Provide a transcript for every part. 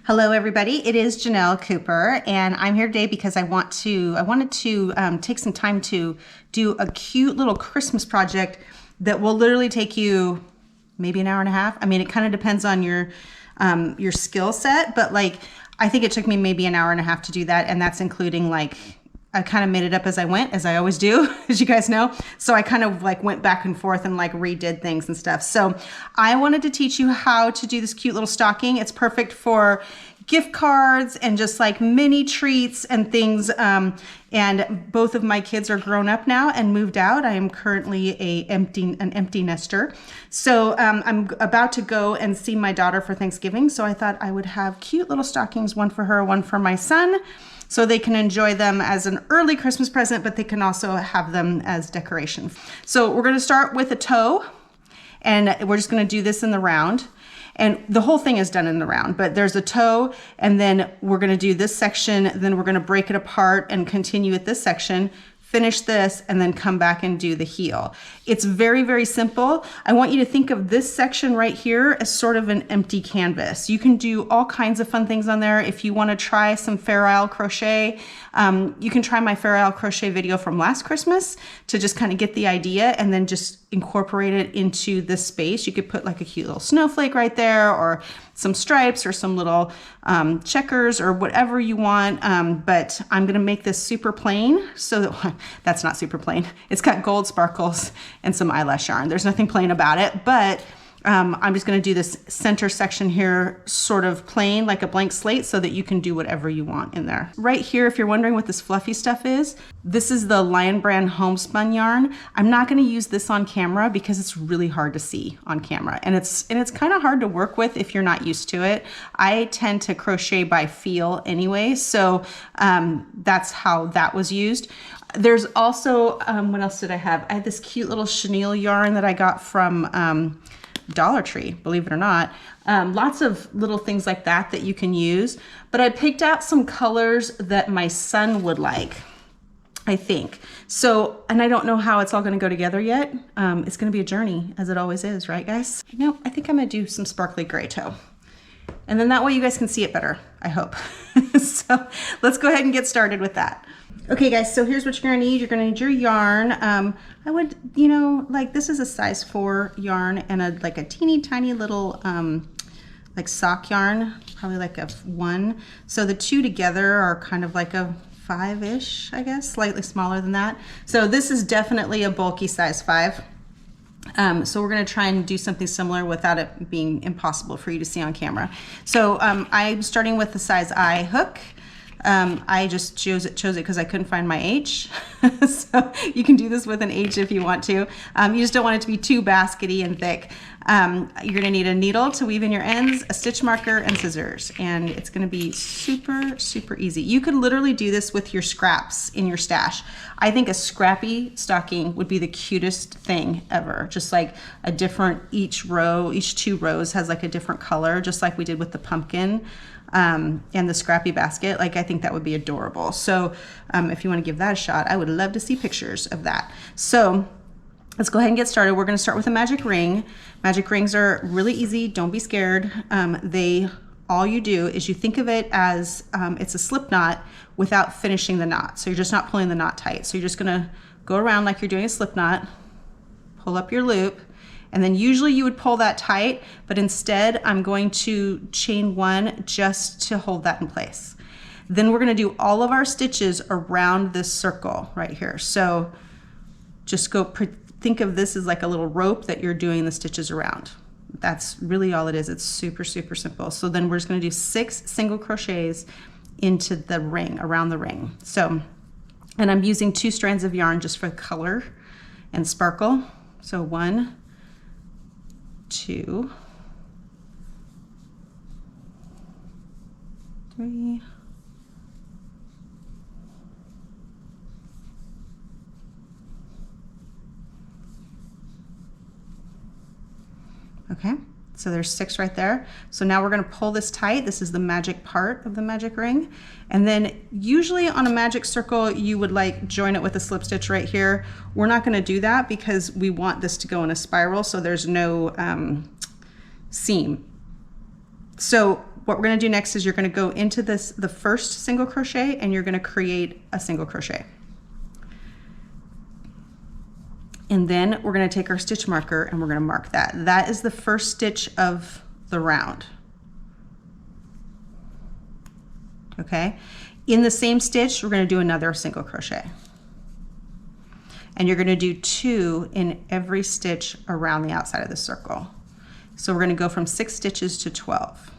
Hello everybody, it is Ginell Cooper and I'm here today because I wanted to take some time to do a cute little Christmas project that will literally take you maybe an hour and a half. I mean, it kind of depends on your skill set, but like I think it took me maybe an hour and a half to do that, and that's including like I kind of made it up as I went, as I always do, as you guys know. So I kind of like went back and forth and like redid things and stuff. So I wanted to teach you how to do this cute little stocking. It's perfect for gift cards and just like mini treats and things. And both of my kids are grown up now and moved out. I am currently an empty nester. So I'm about to go and see my daughter for Thanksgiving. So I thought I would have cute little stockings, one for her, one for my son, so they can enjoy them as an early Christmas present, but they can also have them as decoration. So we're gonna start with a toe, and we're just gonna do this in the round. And the whole thing is done in the round, but there's a toe, and then we're gonna do this section, then we're gonna break it apart and continue with this section, finish this, and then come back and do the heel. It's very, very simple. I want you to think of this section right here as sort of an empty canvas. You can do all kinds of fun things on there. If you want to try some Fair Isle Crochet, you can try my Fair Isle Crochet video from last Christmas to just kind of get the idea and then just incorporate it into this space. You could put like a cute little snowflake right there, or some stripes, or some little checkers, or whatever you want. But I'm gonna make this super plain. So that's not super plain. It's got gold sparkles and some eyelash yarn. There's nothing plain about it, but I'm just gonna do this center section here sort of plain, like a blank slate, so that you can do whatever you want in there. Right here, if you're wondering what this fluffy stuff is, this is the Lion Brand homespun yarn. I'm not gonna use this on camera because it's really hard to see on camera, and it's kind of hard to work with if you're not used to it. I tend to crochet by feel anyway, so that's how that was used. There's also, what else did I have? I had this cute little chenille yarn that I got from Dollar Tree, believe it or not. Lots of little things like that that you can use, but I picked out some colors that my son would like, I think. So, and I don't know how it's all gonna go together yet. It's gonna be a journey, as it always is, right guys? No, I think I'm gonna do some sparkly gray toe. And then that way you guys can see it better, I hope. So let's go ahead and get started with that. Okay guys, so here's what you're gonna need. You're gonna need your yarn. I would, you know, like this is a size 4 yarn, and like a teeny tiny little like sock yarn, probably like a 1. So the two together are kind of like a 5-ish, I guess, slightly smaller than that. So this is definitely a bulky size 5. So we're gonna try and do something similar without it being impossible for you to see on camera. So I'm starting with the size I hook. I just chose it because I couldn't find my H. So you can do this with an H if you want to. You just don't want it to be too baskety and thick. You're gonna need a needle to weave in your ends, a stitch marker, and scissors. And it's gonna be super, super easy. You could literally do this with your scraps in your stash. I think a scrappy stocking would be the cutest thing ever. Just like a different, each 2 rows has like a different color, just like we did with the pumpkin. And the scrappy basket. Like, I think that would be adorable. So if you want to give that a shot, I would love to see pictures of that. So let's go ahead and get started. We're going to start with a magic ring. Magic rings are really easy. Don't be scared. All you do is you think of it as it's a slip knot without finishing the knot. So you're just not pulling the knot tight. So you're just going to go around like you're doing a slip knot, pull up your loop, and then usually you would pull that tight, but instead I'm going to chain 1 just to hold that in place. Then we're gonna do all of our stitches around this circle right here. So just think of this as like a little rope that you're doing the stitches around. That's really all it is. It's super, super simple. So then we're just gonna do 6 single crochets into the ring, around the ring. So, and I'm using 2 strands of yarn just for color and sparkle. So 1, 2, 3, 4. Okay, so there's 6 right there. So now we're going to pull this tight. This is the magic part of the magic ring. And then usually on a magic circle, you would like join it with a slip stitch right here. We're not going to do that because we want this to go in a spiral, so there's no seam. So what we're going to do next is you're going to go into the first single crochet and you're going to create a single crochet. And then we're going to take our stitch marker and we're going to mark that. That is the first stitch of the round. Okay? In the same stitch, we're going to do another single crochet. And you're going to do 2 in every stitch around the outside of the circle. So we're going to go from 6 stitches to 12.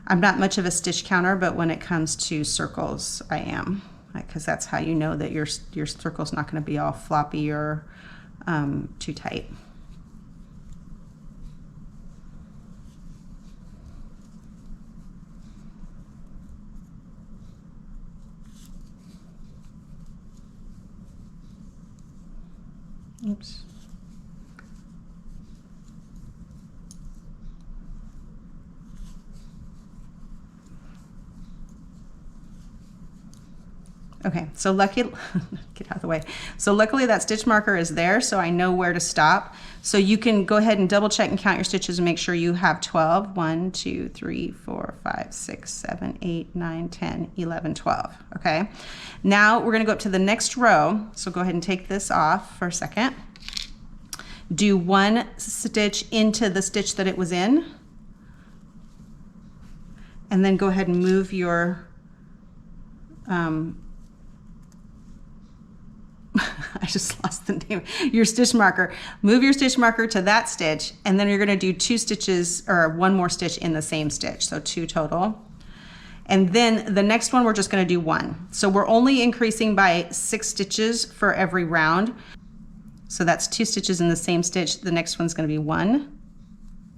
I'm not much of a stitch counter, but when it comes to circles, I am, because that's how you know that your circle's not going to be all floppy or too tight. Oops. Okay, so get out of the way. So luckily that stitch marker is there, so I know where to stop. So you can go ahead and double check and count your stitches and make sure you have 12. 1, 2, 3, 4, 5, 6, 7, 8, 9, 10, 11, 12. Okay, now we're gonna go up to the next row. So go ahead and take this off for a second. Do 1 stitch into the stitch that it was in, and then go ahead and move your I just lost the name. Your stitch marker. Move your stitch marker to that stitch, and then you're going to do 2 stitches or 1 more stitch in the same stitch, so 2 total. And then the next one we're just going to do 1. So we're only increasing by 6 stitches for every round. So that's 2 stitches in the same stitch. The next one's going to be 1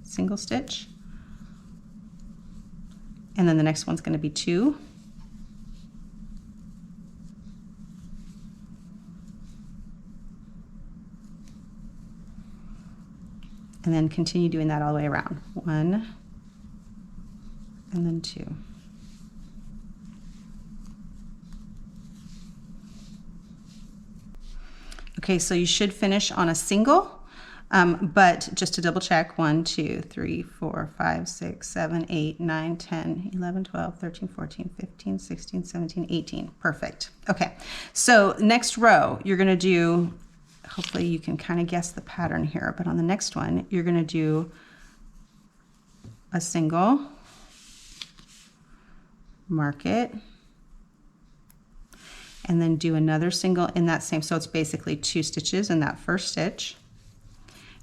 single stitch, and then the next one's going to be 2. And then continue doing that all the way around. 1, and then 2. Okay, so you should finish on a single, but just to double check, 1, 2, 3, 4, 5, 6, 7, 8, 9, 10, 11, 12, 13, 14, 15, 16, 17, 18. Perfect. Okay, so next row, you're gonna do, hopefully you can kind of guess the pattern here, but on the next one, you're going to do a single, mark it, and then do another single in that same, so it's basically 2 stitches in that first stitch.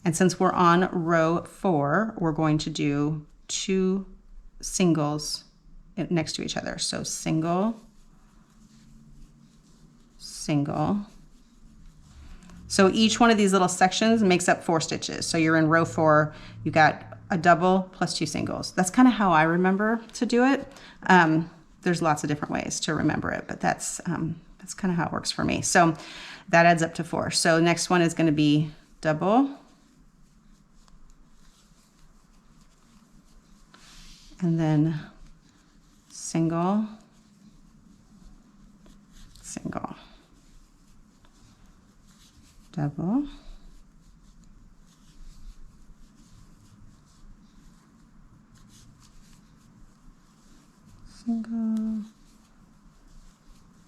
And since we're on row 4, we're going to do 2 singles next to each other. So single, single. So each one of these little sections makes up 4 stitches. So you're in row 4, you got a double plus 2 singles. That's kind of how I remember to do it. There's lots of different ways to remember it, but that's kind of how it works for me. So that adds up to 4. So next one is going to be double, and then single, single, double, single,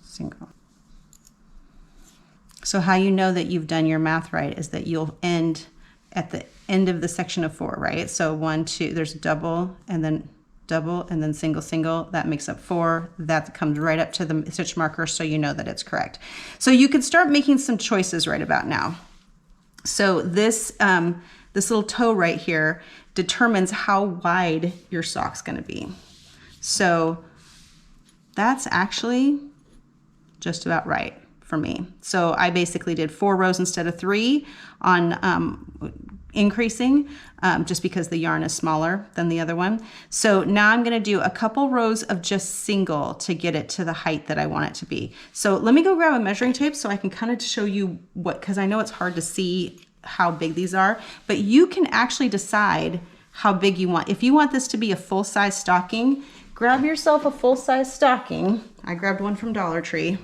single. So how you know that you've done your math right is that you'll end at the end of the section of 4, right? So 1, 2, there's double, and then single, single. That makes up 4. That comes right up to the stitch marker, so you know that it's correct. So you can start making some choices right about now. So this little toe right here determines how wide your sock's going to be. So that's actually just about right for me. So I basically did 4 rows instead of 3 on increasing, just because the yarn is smaller than the other one. So now I'm going to do a couple rows of just single to get it to the height that I want it to be. So let me go grab a measuring tape so I can kind of show you what, because I know it's hard to see how big these are, but you can actually decide how big you want. If you want this to be a full-size stocking, grab yourself a full-size stocking. I grabbed one from Dollar Tree.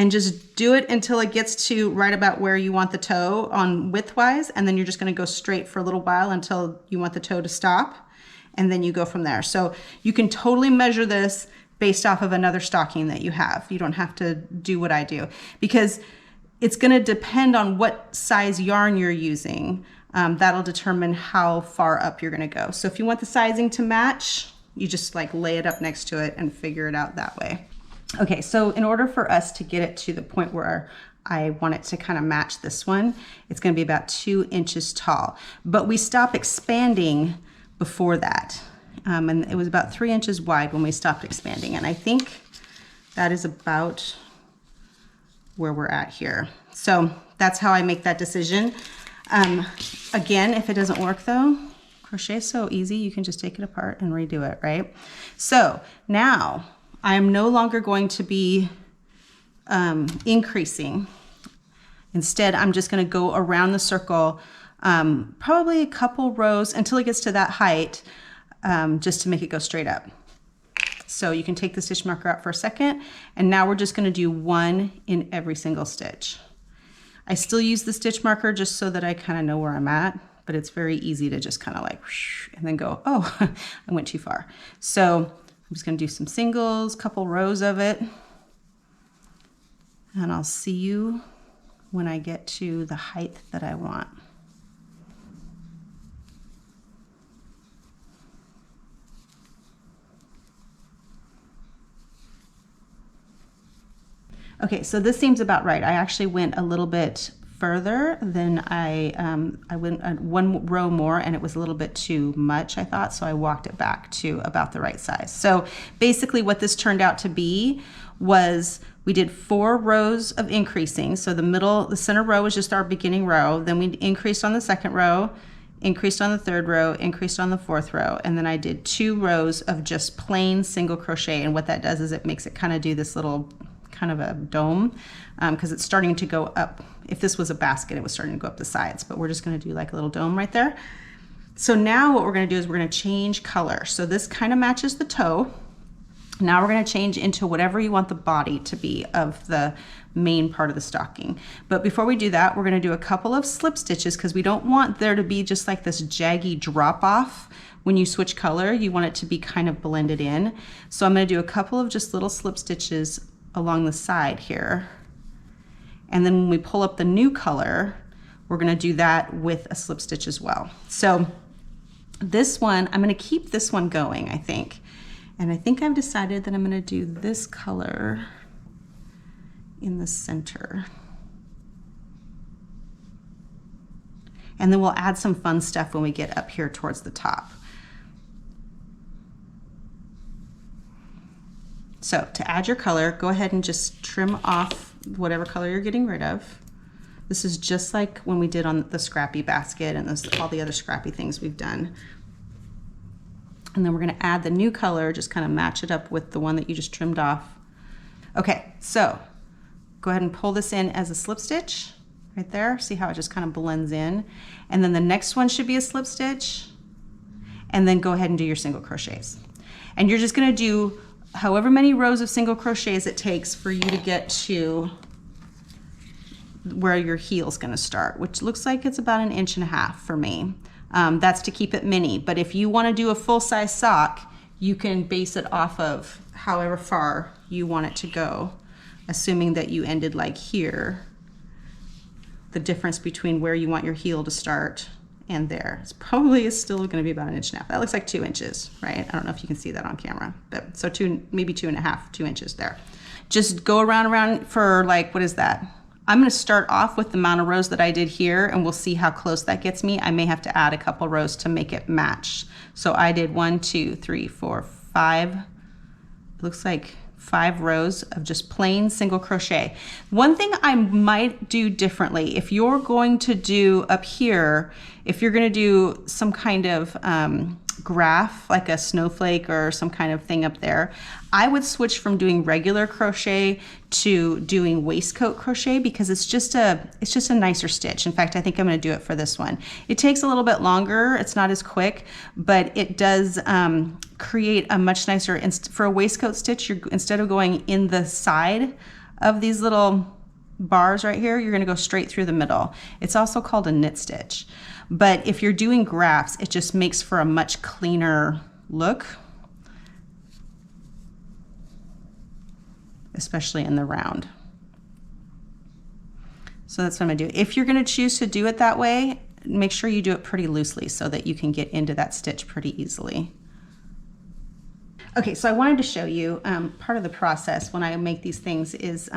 and just do it until it gets to right about where you want the toe on widthwise, and then you're just going to go straight for a little while until you want the toe to stop, and then you go from there. So you can totally measure this based off of another stocking that you have. You don't have to do what I do, because it's going to depend on what size yarn you're using. That'll determine how far up you're going to go. So if you want the sizing to match, you just like lay it up next to it and figure it out that way. Okay, so in order for us to get it to the point where I want it to kind of match this one, it's going to be about 2 inches tall. But we stop expanding before that. And it was about 3 inches wide when we stopped expanding. And I think that is about where we're at here. So that's how I make that decision. Again, if it doesn't work though, crochet is so easy. You can just take it apart and redo it, right? So now I'm no longer going to be increasing. Instead, I'm just going to go around the circle, probably a couple rows until it gets to that height, just to make it go straight up. So you can take the stitch marker out for a second, and now we're just going to do 1 in every single stitch. I still use the stitch marker just so that I kind of know where I'm at, but it's very easy to just kind of like whoosh, and then go, oh, I went too far. So I'm just going to do some singles, couple rows of it, and I'll see you when I get to the height that I want. Okay, so this seems about right. I actually went a little bit further than I went 1 row more, and it was a little bit too much, I thought, so I walked it back to about the right size. So basically what this turned out to be was we did 4 rows of increasing. So the center row was just our beginning row. Then we increased on the 2nd row, increased on the 3rd row, increased on the 4th row, and then I did 2 rows of just plain single crochet. And what that does is it makes it kind of do this little kind of a dome, because it's starting to go up. If this was a basket, it was starting to go up the sides, but we're just going to do like a little dome right there. So now what we're going to do is we're going to change color. So this kind of matches the toe. Now we're going to change into whatever you want the body to be of the main part of the stocking. But before we do that, we're going to do a couple of slip stitches, because we don't want there to be just like this jaggy drop off when you switch color. You want it to be kind of blended in. So I'm going to do a couple of just little slip stitches along the side here. And then when we pull up the new color, we're going to do that with a slip stitch as well. So this one, I'm going to keep this one going, I think. And I think I've decided that I'm going to do this color in the center. And then we'll add some fun stuff when we get up here towards the top. So to add your color, go ahead and just trim off whatever color you're getting rid of. This is just like when we did on the scrappy basket and all the other scrappy things we've done. And then we're going to add the new color, just kind of match it up with the one that you just trimmed off. Okay, so go ahead and pull this in as a slip stitch right there. See how it just kind of blends in. And then the next one should be a slip stitch. And then go ahead and do your single crochets. And you're just going to do however many rows of single crochets it takes for you to get to where your heel's going to start, which looks like it's about 1.5 inches for me. That's to keep it mini, but if you want to do a full-size sock, you can base it off of however far you want it to go, assuming that you ended like here. The difference between where you want your heel to start and there. It's probably still going to be about 1.5 inches. That looks like 2 inches, right? I don't know if you can see that on camera, but so maybe 2.5, 2 inches there. Just go around for like, what is that? I'm going to start off with the amount of rows that I did here, and we'll see how close that gets me. I may have to add a couple rows to make it match. So I did 1, 2, 3, 4, 5. It looks like 5 rows of just plain single crochet. One thing I might do differently, if you're going to do up here, if you're going to do some kind of graph, like a snowflake or some kind of thing up there, I would switch from doing regular crochet to doing waistcoat crochet, because it's just a nicer stitch. In fact, I think I'm going to do it for this one. It takes a little bit longer. It's not as quick, but it does create a much nicer, for a waistcoat stitch, instead of going in the side of these little bars right here, you're going to go straight through the middle. It's also called a knit stitch. But if you're doing grafts, it just makes for a much cleaner look, especially in the round. So that's what I'm gonna do. If you're gonna choose to do it that way, make sure you do it pretty loosely so that you can get into that stitch pretty easily. Okay, so I wanted to show you part of the process when I make these things is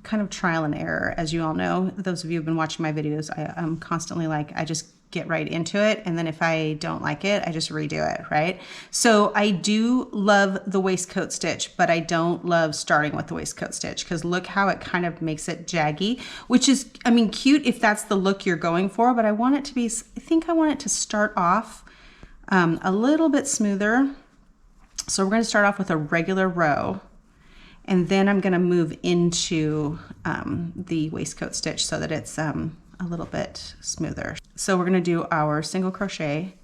kind of trial and error. As you all know, those of you who've been watching my videos, I'm constantly like, I just get right into it, and then if I don't like it, I just redo it, right? So I do love the waistcoat stitch, but I don't love starting with the waistcoat stitch, because look how it kind of makes it jaggy, which is, I mean, cute if that's the look you're going for, but I want it to be, I think I want it to start off a little bit smoother. So we're going to start off with a regular row, and then I'm going to move into the waistcoat stitch so that it's a little bit smoother. So we're going to do our single crochet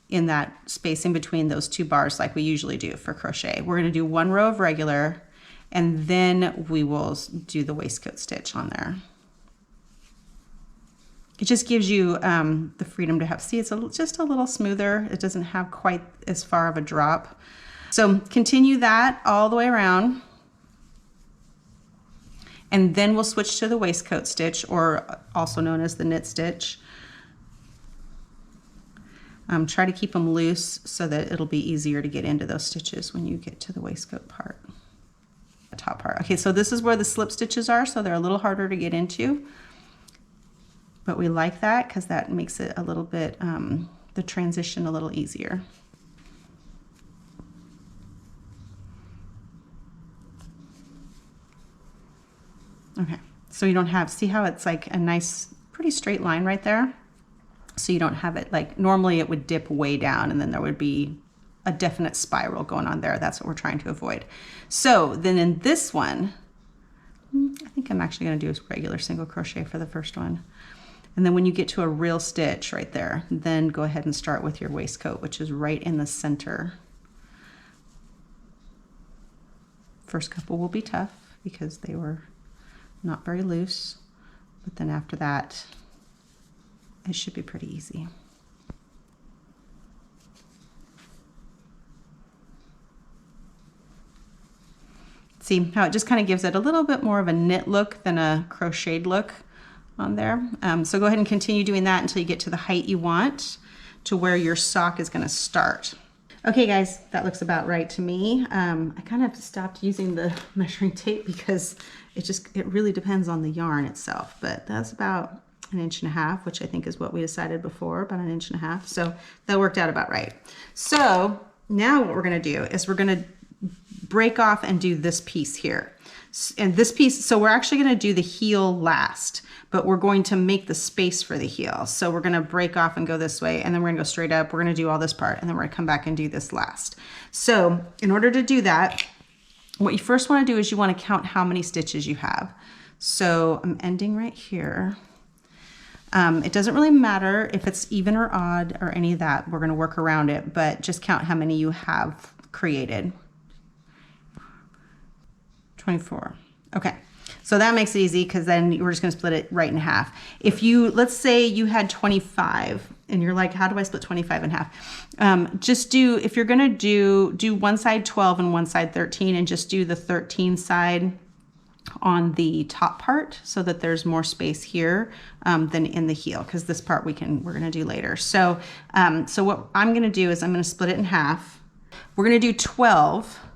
in that spacing between those two bars like we usually do for crochet. We're going to do one row of regular, and then we will do the waistcoat stitch on there. It just gives you the freedom to have, see, it's just a little smoother. It doesn't have quite as far of a drop. So continue that all the way around. And then we'll switch to the waistcoat stitch, or also known as the knit stitch. Try to keep them loose so that it'll be easier to get into those stitches when you get to the waistcoat part, the top part. Okay, so this is where the slip stitches are, so they're a little harder to get into. But we like that because that makes it a little bit, the transition a little easier. Okay, so you don't have, see how it's like a nice, pretty straight line right there? So you don't have it like, normally it would dip way down and then there would be a definite spiral going on there. That's what we're trying to avoid. So then in this one, I think I'm actually gonna do a regular single crochet for the first one. And then when you get to a real stitch right there, then go ahead and start with your waistcoat, which is right in the center. First couple will be tough because they were not very loose, but then after that, it should be pretty easy. See how it just kind of gives it a little bit more of a knit look than a crocheted look on there. So go ahead and continue doing that until you get to the height you want, to where your sock is going to start. Okay guys, that looks about right to me. I kind of stopped using the measuring tape because it really depends on the yarn itself, but that's about 1.5 inches, which I think is what we decided before, about 1.5 inches. So that worked out about right. So now what we're going to do is we're going to break off and do this piece here. And this piece, so we're actually going to do the heel last, but we're going to make the space for the heel. So we're going to break off and go this way, and then we're going to go straight up. We're going to do all this part, and then we're going to come back and do this last. So in order to do that, what you first want to do is you want to count how many stitches you have. So I'm ending right here. It doesn't really matter if it's even or odd or any of that. We're going to work around it, but just count how many you have created. 24. Okay, so that makes it easy because then we're just going to split it right in half. If you, let's say you had 25 and you're like, how do I split 25 in half? Just do, if you're going to do one side 12 and one side 13, and just do the 13 side on the top part so that there's more space here than in the heel, because this part we're going to do later. So, so what I'm going to do is I'm going to split it in half. We're going to do 12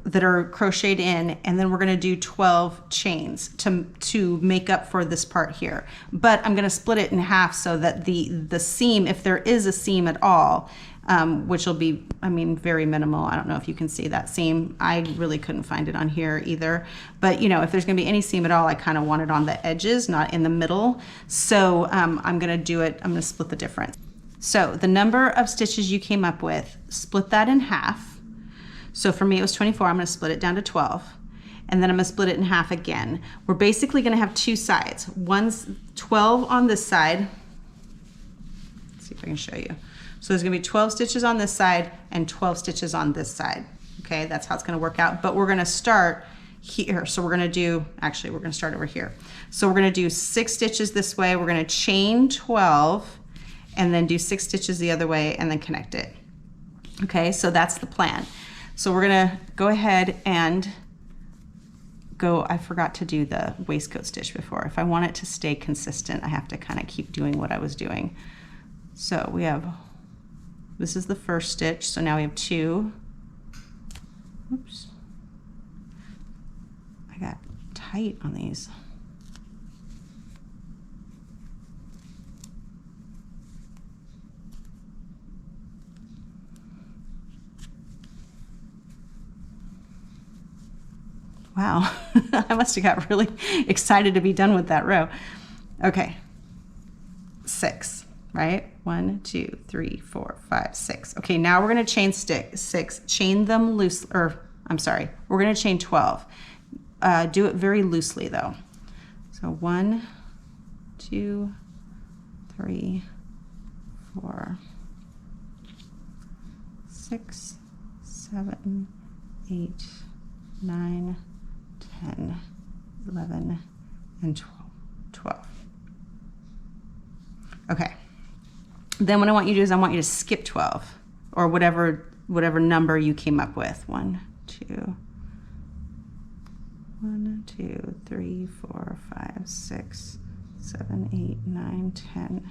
that are crocheted in, and then we're going to do 12 chains to make up for this part here. But I'm going to split it in half so that the seam, if there is a seam at all, which will be, I mean, very minimal. I don't know if you can see that seam. I really couldn't find it on here either. But you know, if there's going to be any seam at all, I kind of want it on the edges, not in the middle. So I'm going to do it, I'm going to split the difference. So the number of stitches you came up with, split that in half. So for me it was 24, I'm going to split it down to 12, and then I'm going to split it in half again. We're basically going to have two sides. One's 12 on this side. Let's see if I can show you. So there's going to be 12 stitches on this side and 12 stitches on this side. Okay, that's how it's going to work out. But we're going to start here. So we're gonna do, actually we're gonna start over here. So we're gonna do 6 stitches this way, we're gonna chain 12, and then do 6 stitches the other way and then connect it. Okay, so that's the plan. So we're gonna go ahead and go, I forgot to do the waistcoat stitch before. If I want it to stay consistent, I have to kind of keep doing what I was doing. So we have, this is the first stitch, so now we have 2. Oops. I got tight on these. Wow, I must have got really excited to be done with that row. Okay, 6, right? 1, 2, 3, 4, 5, 6. Okay, now we're gonna chain 6, chain them loose, or I'm sorry, we're gonna chain 12. Do it very loosely though. So 1, 2, 3, 4, 6, 7, 8, 9, 10, 11, and 12. Okay. Then what I want you to do is I want you to skip 12, or whatever number you came up with. 1, 2, 3, 4, 5, 6, 7, 8, 9, 10,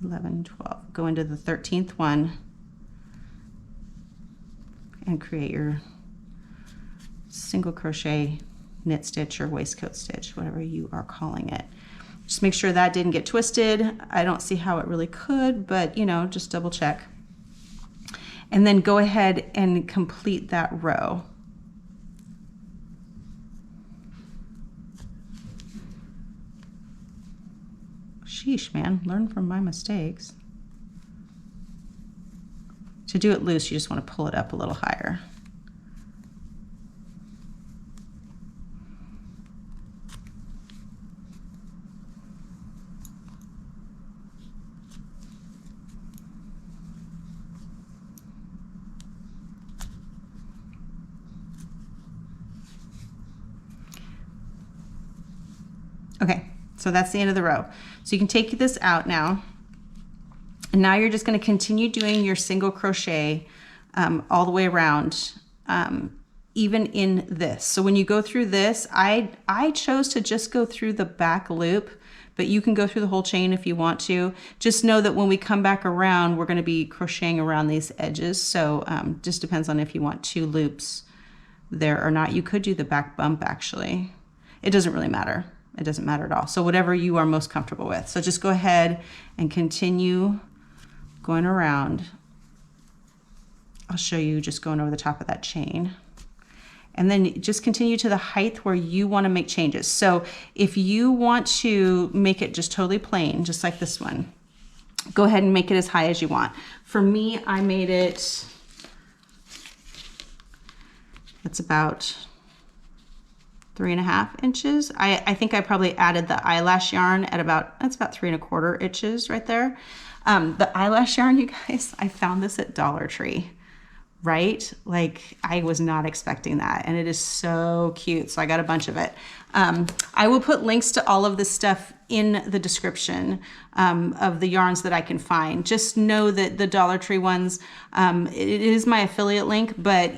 11, 12. Go into the 13th one and create your single crochet knit stitch or waistcoat stitch, whatever you are calling it. Just make sure that didn't get twisted. I don't see how it really could, but you know, just double check. And then go ahead and complete that row. Sheesh, man, learn from my mistakes. To do it loose, you just want to pull it up a little higher. Okay, so that's the end of the row. So you can take this out now. And now you're just going to continue doing your single crochet all the way around, even in this. So when you go through this, I chose to just go through the back loop, but you can go through the whole chain if you want to. Just know that when we come back around, we're going to be crocheting around these edges. So just depends on if you want 2 loops there or not. You could do the back bump actually. It doesn't really matter. It doesn't matter at all. So whatever you are most comfortable with. So just go ahead and continue going around. I'll show you just going over the top of that chain. And then just continue to the height where you want to make changes. So if you want to make it just totally plain, just like this one, go ahead and make it as high as you want. For me, I made it, it's about 3.5 inches. I think I probably added the eyelash yarn at about, that's about 3¼ inches right there. The eyelash yarn, you guys, I found this at Dollar Tree, right? Like I was not expecting that, and it is so cute. So I got a bunch of it. I will put links to all of this stuff in the description of the yarns that I can find. Just know that the Dollar Tree ones, it is my affiliate link, but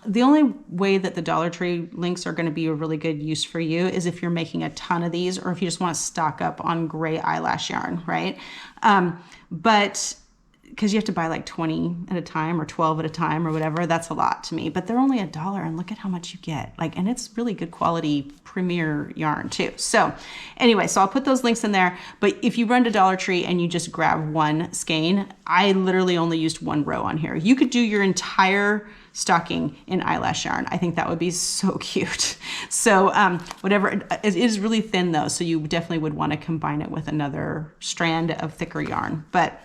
the only way that the Dollar Tree links are going to be a really good use for you is if you're making a ton of these, or if you just want to stock up on gray eyelash yarn, right? But because you have to buy like 20 at a time or 12 at a time or whatever, that's a lot to me. But they're only $1, and look at how much you get. Like, and it's really good quality premier yarn too. So anyway, so I'll put those links in there. But if you run to Dollar Tree and you just grab one skein, I literally only used 1 row on here. You could do your entire stocking in eyelash yarn. I think that would be so cute. So whatever, it is really thin though, so you definitely would want to combine it with another strand of thicker yarn. But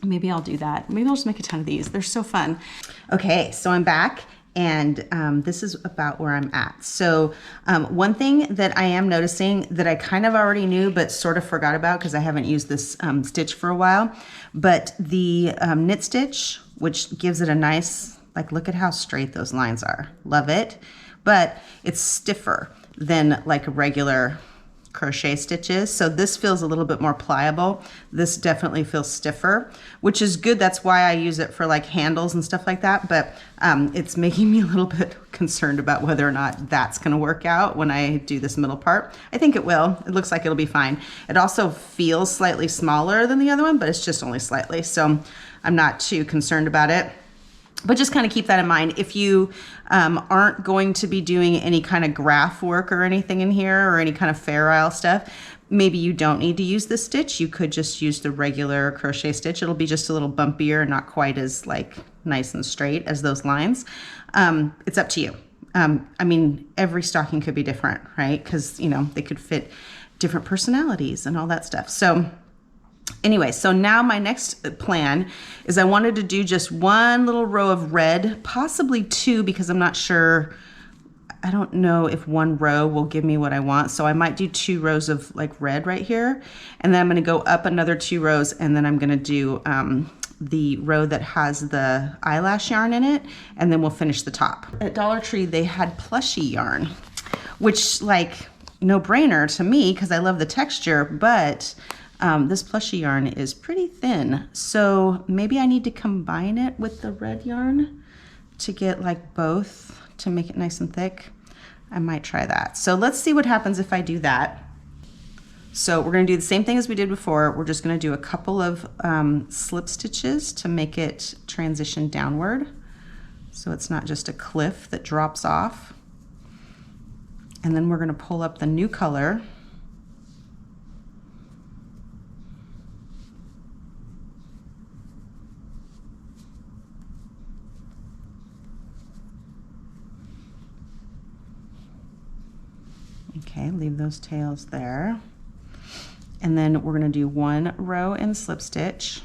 maybe I'll do that. Maybe I'll just make a ton of these. They're so fun. Okay, so I'm back, and this is about where I'm at. So one thing that I am noticing that I kind of already knew but sort of forgot about because I haven't used this stitch for a while, but the knit stitch, which gives it a nice, like, look at how straight those lines are. Love it. but it's stiffer than like a regular crochet stitches. So this feels a little bit more pliable. This definitely feels stiffer, which is good. That's why I use it for like handles and stuff like that. But it's making me a little bit concerned about whether or not that's going to work out when I do this middle part. I think it will. It looks like it'll be fine. It also feels slightly smaller than the other one, but it's just only slightly. So I'm not too concerned about it. But just kind of keep that in mind. If you aren't going to be doing any kind of graph work or anything in here or any kind of Fair Isle stuff, maybe you don't need to use this stitch. You could just use the regular crochet stitch. It'll be just a little bumpier and not quite as like nice and straight as those lines. It's up to you. I mean, every stocking could be different, right? Because, you know, they could fit different personalities and all that stuff. So anyway, so now my next plan is I wanted to do just one little row of red, possibly two, because I'm not sure. I don't know if one row will give me what I want. So I might do 2 rows of like red right here. And then I'm going to go up another 2 rows, and then I'm going to do the row that has the eyelash yarn in it. And then we'll finish the top. At Dollar Tree, they had plushy yarn, which like no brainer to me because I love the texture, but this plushy yarn is pretty thin, so maybe I need to combine it with the red yarn to get like both to make it nice and thick. I might try that. So let's see what happens if I do that. So we're going to do the same thing as we did before. We're just going to do a couple of slip stitches to make it transition downward, so it's not just a cliff that drops off. And then we're going to pull up the new color. Okay, leave those tails there. And then we're going to do 1 row in slip stitch.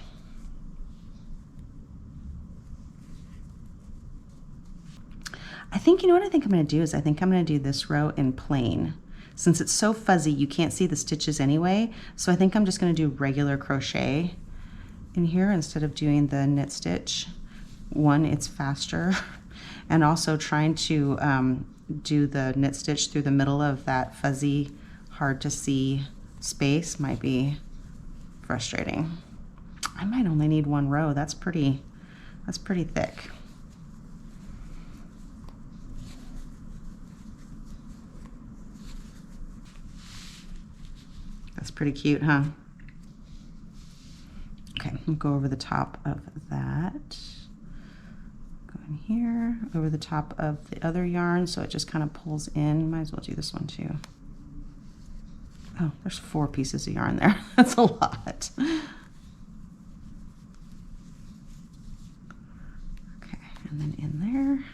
I think, you know what I think I'm going to do is I think I'm going to do this row in plain. Since it's so fuzzy, you can't see the stitches anyway. So I think I'm just going to do regular crochet in here instead of doing the knit stitch. One, it's faster, and also trying to do the knit stitch through the middle of that fuzzy, hard to see space might be frustrating. I might only need 1 row. That's pretty thick. That's pretty cute, huh? Okay, I'll go over the top of that. Go in here, over the top of the other yarn, so it just kind of pulls in. Might as well do this one too. Oh, there's 4 pieces of yarn there. That's a lot. Okay, and then in there.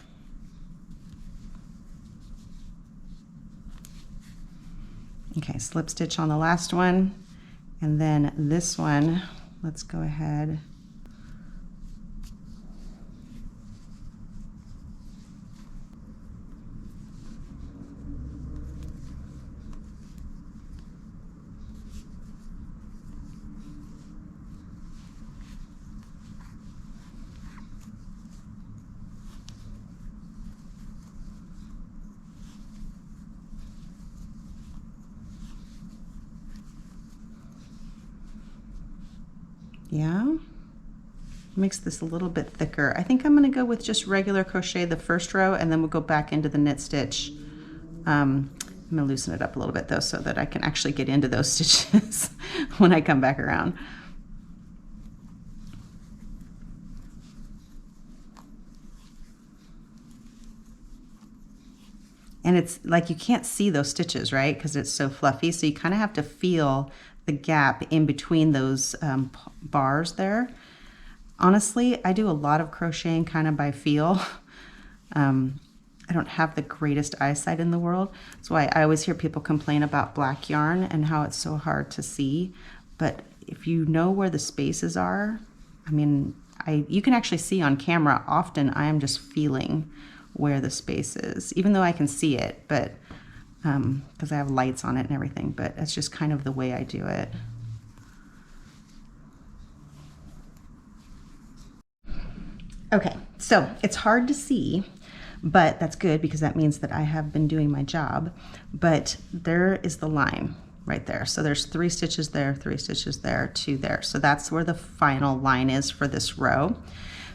Okay, slip stitch on the last one, and then this one, let's go ahead. Yeah, makes this a little bit thicker. I think I'm going to go with just regular crochet the first row, and then we'll go back into the knit stitch. I'm going to loosen it up a little bit though, so that I can actually get into those stitches when I come back around. And it's like you can't see those stitches, right? Because it's so fluffy, so you kind of have to feel the gap in between those bars there. Honestly, I do a lot of crocheting kind of by feel. I don't have the greatest eyesight in the world. That's why I always hear people complain about black yarn and how it's so hard to see. But if you know where the spaces are, I mean, you can actually see on camera. Often I am just feeling where the space is, even though I can see it, but because I have lights on it and everything, but that's just kind of the way I do it. Okay, so it's hard to see, but that's good because that means that I have been doing my job. But there is the line right there. So there's 3 stitches there, 3 stitches there, 2 there. So that's where the final line is for this row.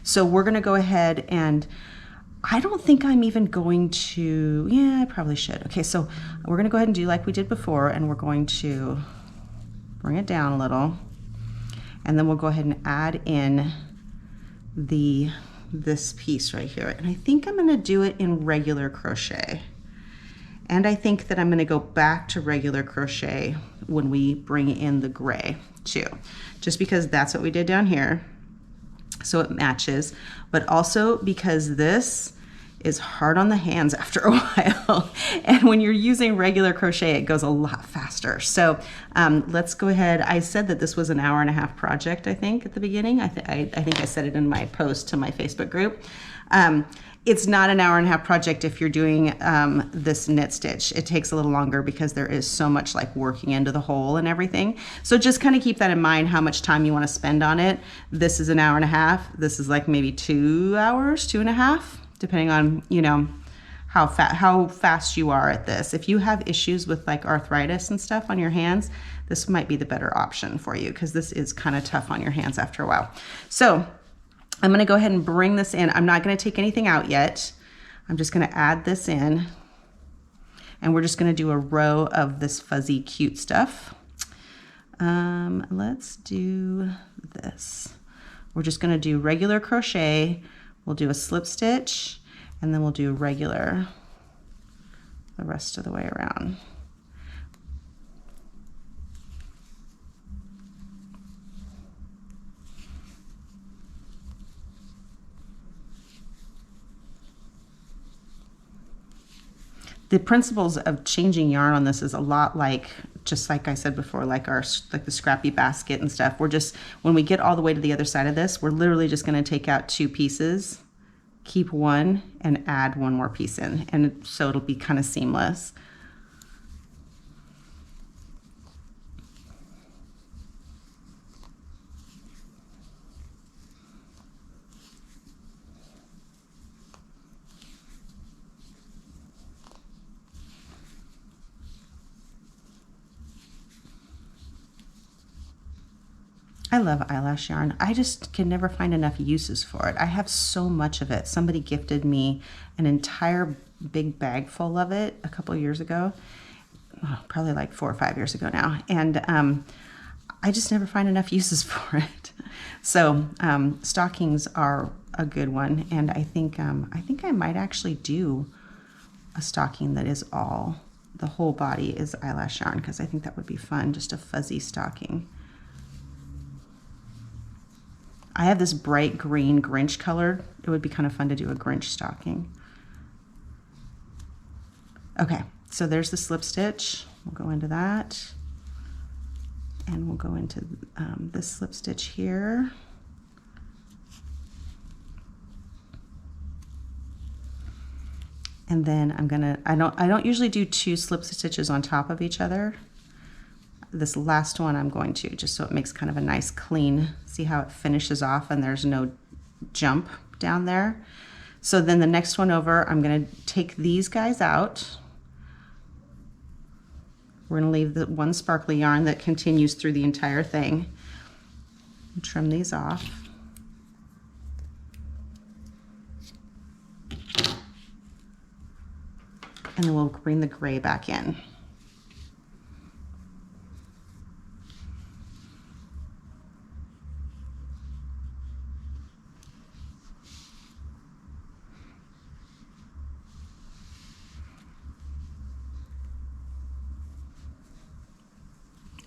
So we're gonna go ahead and I don't think I'm even going to, yeah, I probably should. Okay, so we're gonna go ahead and do like we did before, and we're going to bring it down a little, and then we'll go ahead and add in this piece right here. And I think I'm gonna do it in regular crochet. And I think that I'm gonna go back to regular crochet when we bring in the gray too, just because that's what we did down here. So it matches, but also because this is hard on the hands after a while. And when you're using regular crochet, it goes a lot faster. So let's go ahead. I said that this was an 1.5-hour project, I think, at the beginning. I think I said it in my post to my Facebook group. It's not an 1.5-hour project if you're doing this knit stitch. It takes a little longer because there is so much like working into the hole and everything. So just kind of keep that in mind, how much time you want to spend on it. This is an 1.5 hours. This is like maybe 2 hours, 2.5, depending on, you know, how fast you are at this. If you have issues with like arthritis and stuff on your hands, this might be the better option for you because this is kind of tough on your hands after a while. So I'm gonna go ahead and bring this in. I'm not gonna take anything out yet. I'm just gonna add this in, and we're just gonna do a row of this fuzzy cute stuff. Let's do this. We're just gonna do regular crochet. We'll do a slip stitch, and then we'll do regular the rest of the way around. The principles of changing yarn on this is a lot like, just like I said before, like the scrappy basket and stuff. We're just, when we get all the way to the other side of this, we're literally just gonna take out 2 pieces, keep 1, and add 1 more piece in. And so it'll be kind of seamless. I love eyelash yarn. I just can never find enough uses for it. I have so much of it. Somebody gifted me an entire big bag full of it a couple of years ago, probably like 4 or 5 years ago now. And I just never find enough uses for it. So stockings are a good one. And I think I might actually do a stocking that is the whole body is eyelash yarn, because I think that would be fun, just a fuzzy stocking. I have this bright green Grinch color. It would be kind of fun to do a Grinch stocking. Okay, so there's the slip stitch. We'll go into that. And we'll go into this slip stitch here. And then I don't usually do 2 slip stitches on top of each other. This last one I'm going to, just so it makes kind of a nice clean, see how it finishes off and there's no jump down there. So then the next one over, I'm gonna take these guys out. We're gonna leave the one sparkly yarn that continues through the entire thing. Trim these off. And then we'll bring the gray back in.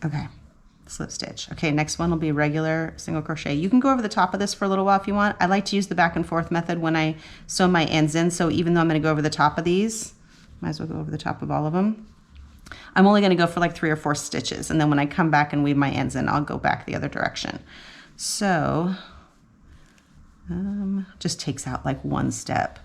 Okay, slip stitch. Okay, next one will be regular single crochet. You can go over the top of this for a little while if you want. I like to use the back and forth method when I sew my ends in, so even though I'm gonna go over the top of these, might as well go over the top of all of them. I'm only gonna go for like 3 or 4 stitches, and then when I come back and weave my ends in, I'll go back the other direction. So, just takes out like 1 step.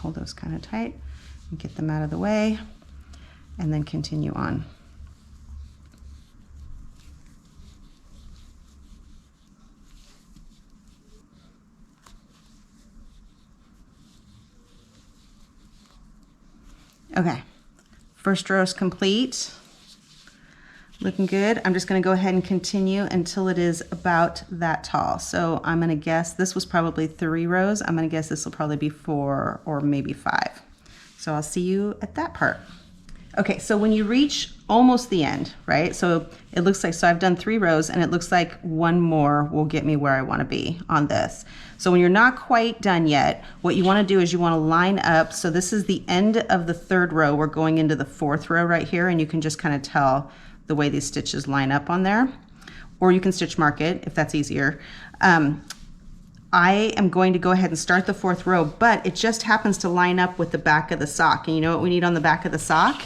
hold those kind of tight and get them out of the way, and then continue on. Okay, first row is complete. Looking good. I'm just going to go ahead and continue until it is about that tall. So I'm going to guess this was probably 3 rows. I'm going to guess this will probably be 4 or maybe 5. So I'll see you at that part. Okay, so when you reach almost the end, right? So it looks like, so I've done 3 rows and it looks like 1 more will get me where I want to be on this. So when you're not quite done yet, what you want to do is you want to line up. So this is the end of the 3rd row. We're going into the 4th row right here, and you can just kind of tell the way these stitches line up on there, or you can stitch mark it if that's easier. I am going to go ahead and start the 4th row, but it just happens to line up with the back of the sock. And you know what we need on the back of the sock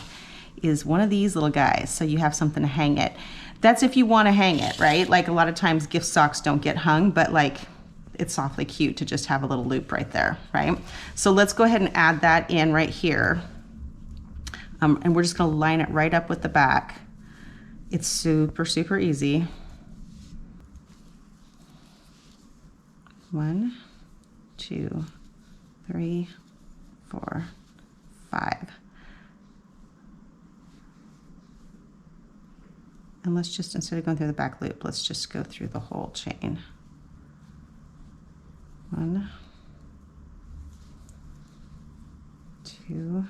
is one of these little guys, so you have something to hang it. That's if you want to hang it, right? Like a lot of times gift socks don't get hung, but like it's awfully cute to just have a little loop right there, right? So let's go ahead and add that in right here. And we're just going to line it right up with the back. It's super, super easy. 1, 2, 3, 4, 5. And let's just, instead of going through the back loop, let's just go through the whole chain. 1, 2,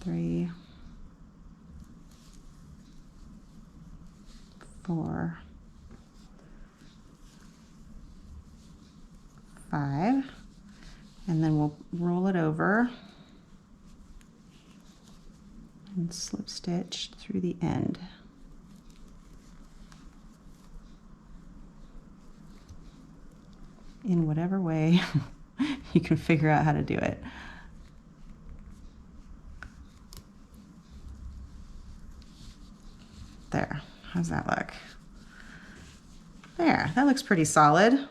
3, 4, 5, and then we'll roll it over and slip stitch through the end. In whatever way you can figure out how to do it. There, how's that look? There, that looks pretty solid.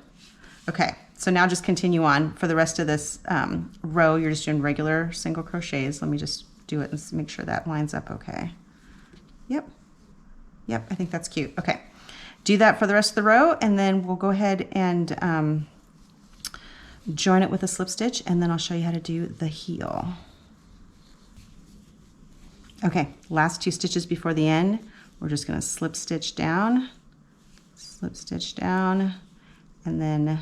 Okay, so now just continue on. For the rest of this row, you're just doing regular single crochets. Let me just do it and make sure that lines up okay. Yep, I think that's cute. Okay, do that for the rest of the row, and then we'll go ahead and join it with a slip stitch, and then I'll show you how to do the heel. Okay, last 2 stitches before the end. We're just going to slip stitch down, and then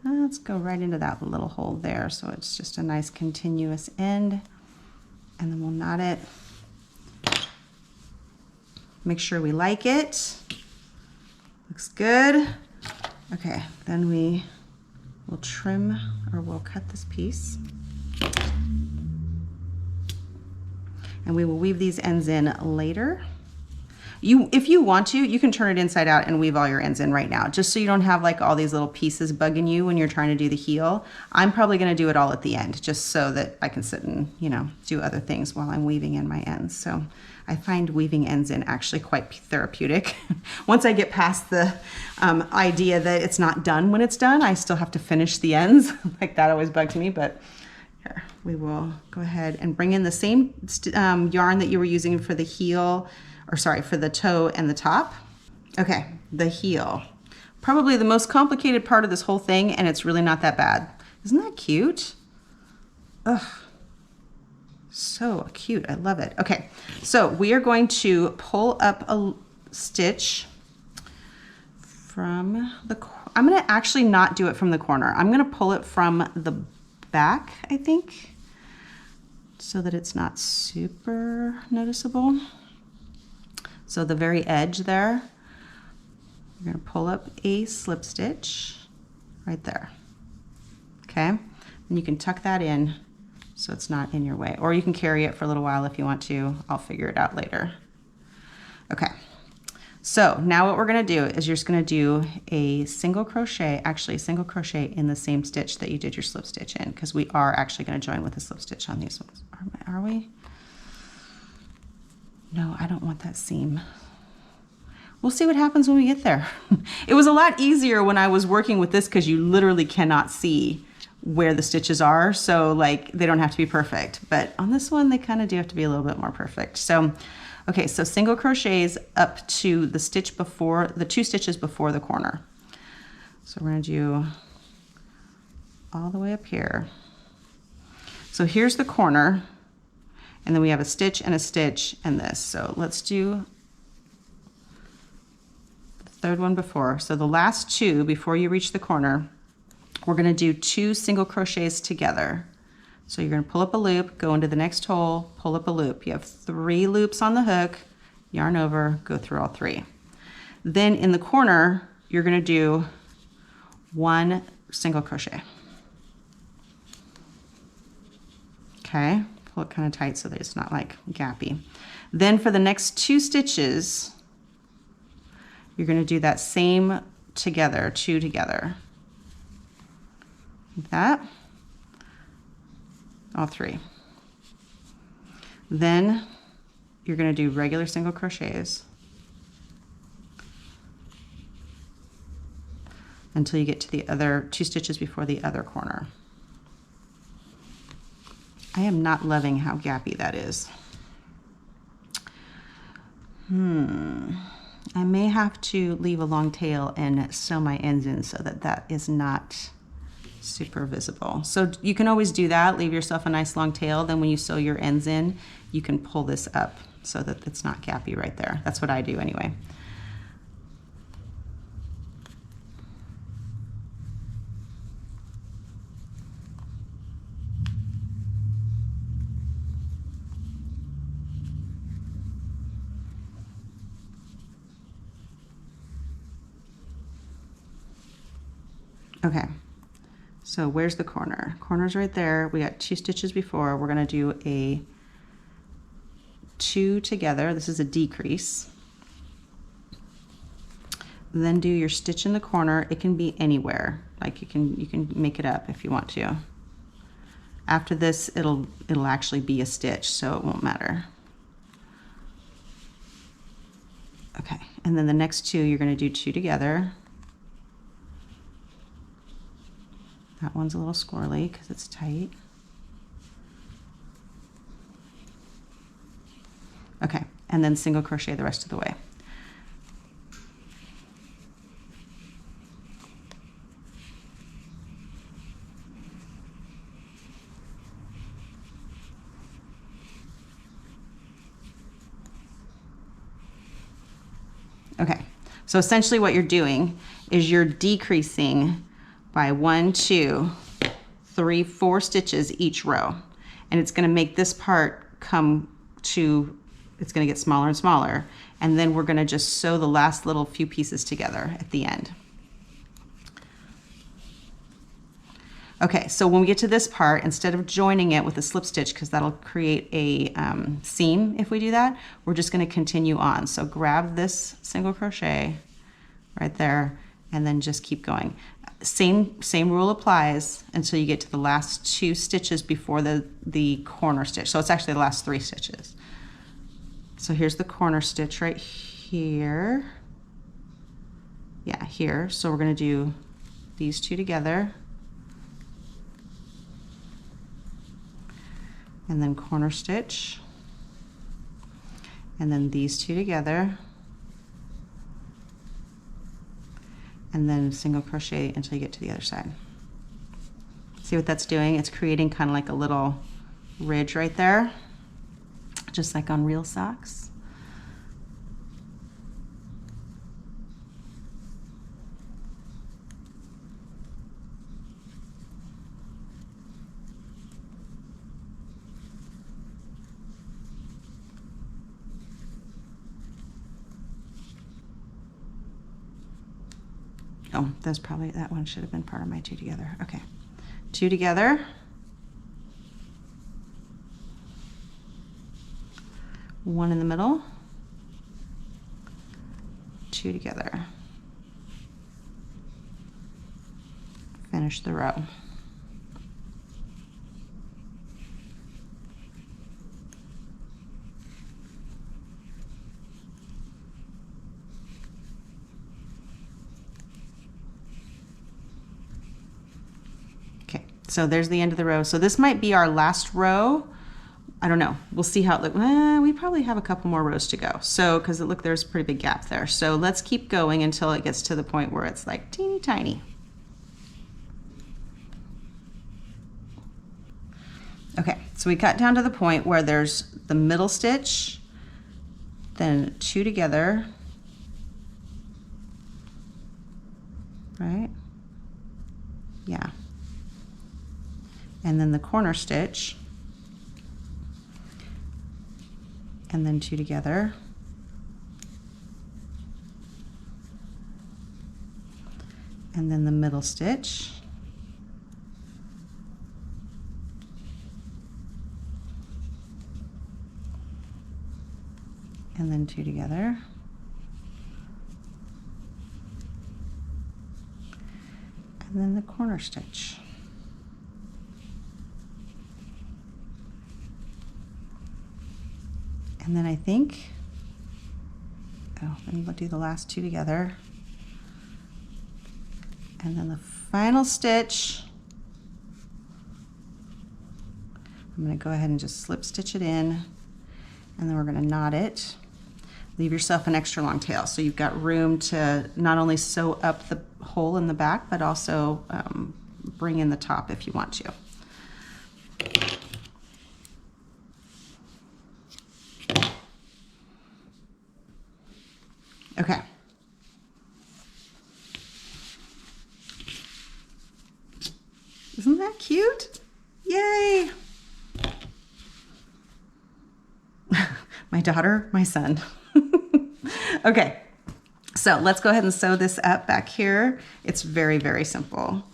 let's go right into that little hole there. So it's just a nice continuous end, and then we'll knot it. Make sure we like it. Looks good. Okay, then we will trim, or we'll cut this piece. And we will weave these ends in later. If you want to, you can turn it inside out and weave all your ends in right now, just so you don't have like all these little pieces bugging you when you're trying to do the heel. I'm probably going to do it all at the end, just so that I can sit and, you know, do other things while I'm weaving in my ends. So I find weaving ends in actually quite therapeutic. Once I get past the idea that it's not done when it's done, I still have to finish the ends. Like that always bugs me, but here, we will go ahead and bring in the same yarn that you were using for the heel, or sorry, for the toe and the top. Okay, the heel. Probably the most complicated part of this whole thing, and it's really not that bad. Isn't that cute? Ugh, so cute, I love it. Okay, so we are going to pull up a stitch from the, I'm gonna actually not do it from the corner. I'm gonna pull it from the back, I think, so that it's not super noticeable. So the very edge there, you're going to pull up a slip stitch right there. Okay, and you can tuck that in so it's not in your way, or you can carry it for a little while if you want to. I'll figure it out later. Okay, so now what we're going to do is you're just going to do a single crochet, actually a single crochet in the same stitch that you did your slip stitch in, because we are actually going to join with a slip stitch on these ones. Are we? No, I don't want that seam. we'll see what happens when we get there. It was a lot easier when I was working with this because you literally cannot see where the stitches are. So like they don't have to be perfect, but on this one, they kind of do have to be a little bit more perfect. So, okay, so single crochets up to the stitch before, the 2 stitches before the corner. So we're gonna do all the way up here. So here's the corner, and then we have a stitch and this. So let's do the 3rd one before. So the last 2 before you reach the corner, we're gonna do 2 single crochets together. So you're gonna pull up a loop, go into the next hole, pull up a loop. You have 3 loops on the hook, yarn over, go through all 3. Then in the corner, you're gonna do 1 single crochet. Okay, pull it kind of tight so that it's not like gappy. Then for the next 2 stitches, you're gonna do that same together, 2 together. Like that, all 3. Then you're gonna do regular single crochets until you get to the other 2 stitches before the other corner. I am not loving how gappy that is. I may have to leave a long tail and sew my ends in so that that is not super visible. So you can always do that, leave yourself a nice long tail, then when you sew your ends in, you can pull this up so that it's not gappy right there. That's what I do anyway. Okay. So where's the corner? Corner's right there. We got 2 stitches before. We're gonna do a 2 together. This is a decrease. Then do your stitch in the corner. It can be anywhere. Like you can make it up if you want to. After this, it'll actually be a stitch, so it won't matter. Okay, and then the next 2, you're gonna do 2 together. That one's a little squirrely because it's tight. Okay, and then single crochet the rest of the way. Okay, so essentially what you're doing is you're decreasing by 1, 2, 3, 4 stitches each row. And it's gonna make this part come to, it's gonna get smaller and smaller. And then we're gonna just sew the last little few pieces together at the end. Okay, so when we get to this part, instead of joining it with a slip stitch, because that'll create a seam if we do that, we're just gonna continue on. So grab this single crochet right there, and then just keep going. Same rule applies until you get to the last 2 stitches before the corner stitch. So it's actually the last 3 stitches. So here's the corner stitch right here. Yeah, here. So we're gonna do these 2 together. And then corner stitch. And then these 2 together. And then single crochet until you get to the other side. See what that's doing? It's creating kind of like a little ridge right there, just like on real socks. Oh, that's probably, that one should have been part of my 2 together. Okay, 2 together. One in the middle. 2 together. Finish the row. So there's the end of the row. So this might be our last row. I don't know. We'll see how it looks. We probably have a couple more rows to go. So, because look, there's a pretty big gap there. So let's keep going until it gets to the point where it's like teeny tiny. Okay, so we got down to the point where there's the middle stitch, then 2 together, right? Yeah. And then the corner stitch, and then 2 together, and then the middle stitch, and then 2 together, and then the corner stitch. And then I think, then we'll do the last 2 together. And then the final stitch, I'm going to go ahead and just slip stitch it in, and then we're going to knot it. Leave yourself an extra long tail so you've got room to not only sew up the hole in the back, but also bring in the top if you want to. Okay. Isn't that cute? Yay! My daughter, my son. Okay, so let's go ahead and sew this up back here. It's very, very simple.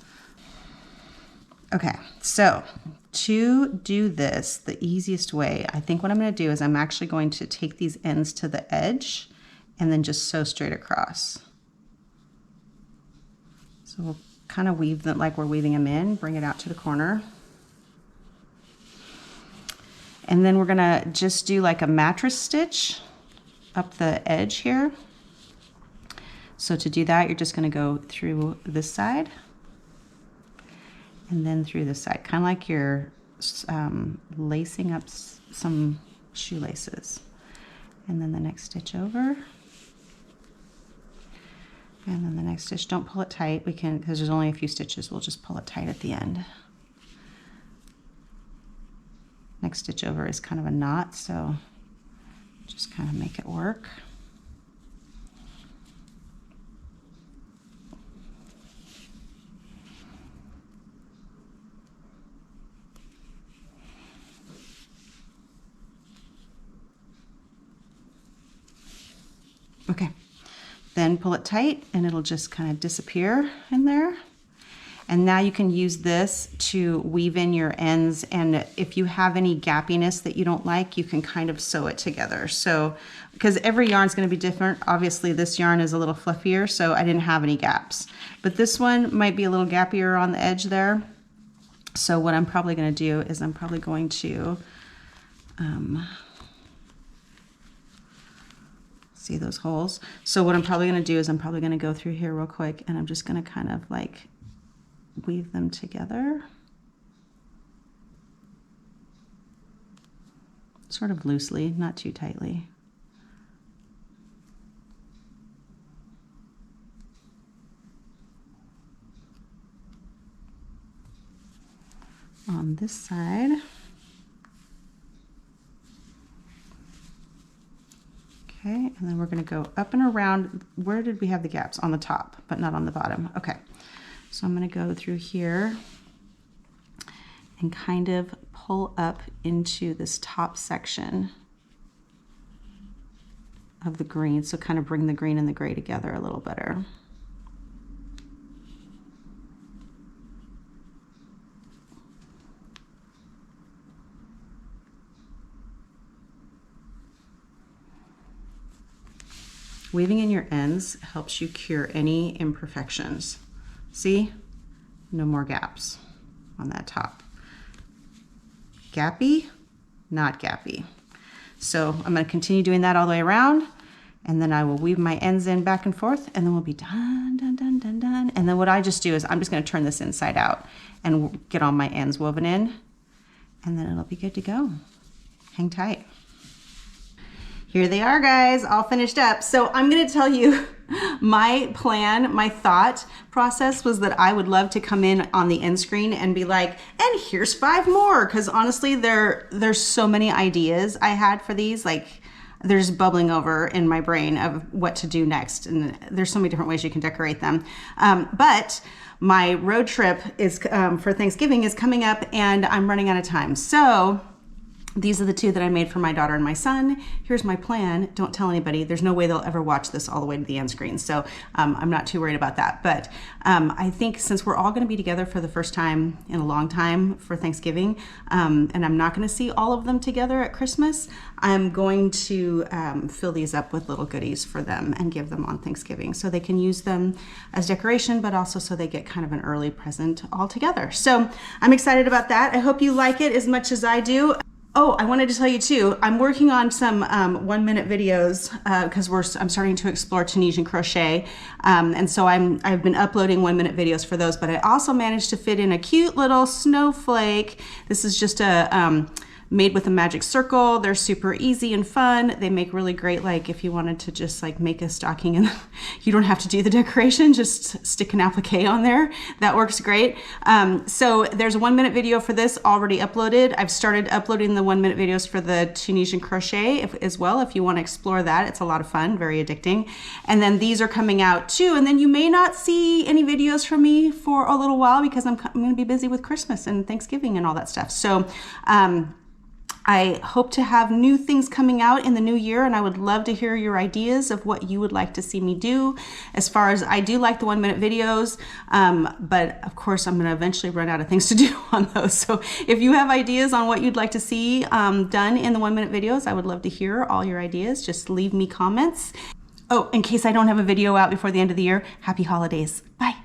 Okay, so to do this the easiest way, I think what I'm going to do is I'm actually going to take these ends to the edge and then just sew straight across. So we'll kind of weave them like we're weaving them in, bring it out to the corner. And then we're gonna just do like a mattress stitch up the edge here. So to do that, you're just gonna go through this side and then through this side, kind of like you're lacing up some shoelaces. And then the next stitch over. And then the next stitch, don't pull it tight. We can, because there's only a few stitches, we'll just pull it tight at the end. Next stitch over is kind of a knot, so just kind of make it work. Okay. Then pull it tight and it'll just kind of disappear in there. And now you can use this to weave in your ends, and if you have any gappiness that you don't like, you can kind of sew it together. So, because every yarn is going to be different, obviously this yarn is a little fluffier, so I didn't have any gaps. But this one might be a little gappier on the edge there. So what I'm probably going to do is I'm probably going to see those holes. So what I'm probably going to do is I'm probably going to go through here real quick, and I'm just going to kind of like weave them together. Sort of loosely, not too tightly. On this side. Okay, and then we're going to go up and around. Where did we have the gaps? On the top, but not on the bottom. Okay, so I'm going to go through here and kind of pull up into this top section of the green. So kind of bring the green and the gray together a little better. Weaving in your ends helps you cure any imperfections. See? No more gaps on that top. Gappy, not gappy. So I'm going to continue doing that all the way around, And then I will weave my ends in back and forth, and then we'll be done, done, done, done, done. And then what I just do is I'm just gonna turn this inside out and get all my ends woven in, and then it'll be good to go. Hang tight. Here they are, guys, all finished up. So I'm gonna tell you my plan, my thought process was that I would love to come in on the end screen and be like, and here's 5 more. Cause honestly, there's so many ideas I had for these, like there's bubbling over in my brain of what to do next. And there's so many different ways you can decorate them. But my road trip is for Thanksgiving is coming up and I'm running out of time. So these are the 2 that I made for my daughter and my son. Here's my plan. Don't tell anybody. There's no way they'll ever watch this all the way to the end screen. So I'm not too worried about that. But I think since we're all going to be together for the first time in a long time for Thanksgiving, and I'm not going to see all of them together at Christmas, I'm going to fill these up with little goodies for them and give them on Thanksgiving so they can use them as decoration, but also so they get kind of an early present all together. So I'm excited about that. I hope you like it as much as I do. Oh, I wanted to tell you too, I'm working on some 1-minute videos because I'm starting to explore Tunisian crochet. And so I've been uploading 1-minute videos for those, but I also managed to fit in a cute little snowflake. This is just a made with a magic circle. They're super easy and fun. They make really great, like if you wanted to just like make a stocking and you don't have to do the decoration, just stick an applique on there. That works great. So there's a 1-minute video for this already uploaded. I've started uploading the 1-minute videos for the Tunisian crochet as well. If you want to explore that, it's a lot of fun, very addicting. And then these are coming out too. And then you may not see any videos from me for a little while because I'm going to be busy with Christmas and Thanksgiving and all that stuff. So, I hope to have new things coming out in the new year, and I would love to hear your ideas of what you would like to see me do. As far as I do like the 1-minute videos, but of course I'm gonna eventually run out of things to do on those. So if you have ideas on what you'd like to see done in the 1-minute videos, I would love to hear all your ideas. Just leave me comments. Oh, in case I don't have a video out before the end of the year, happy holidays. Bye.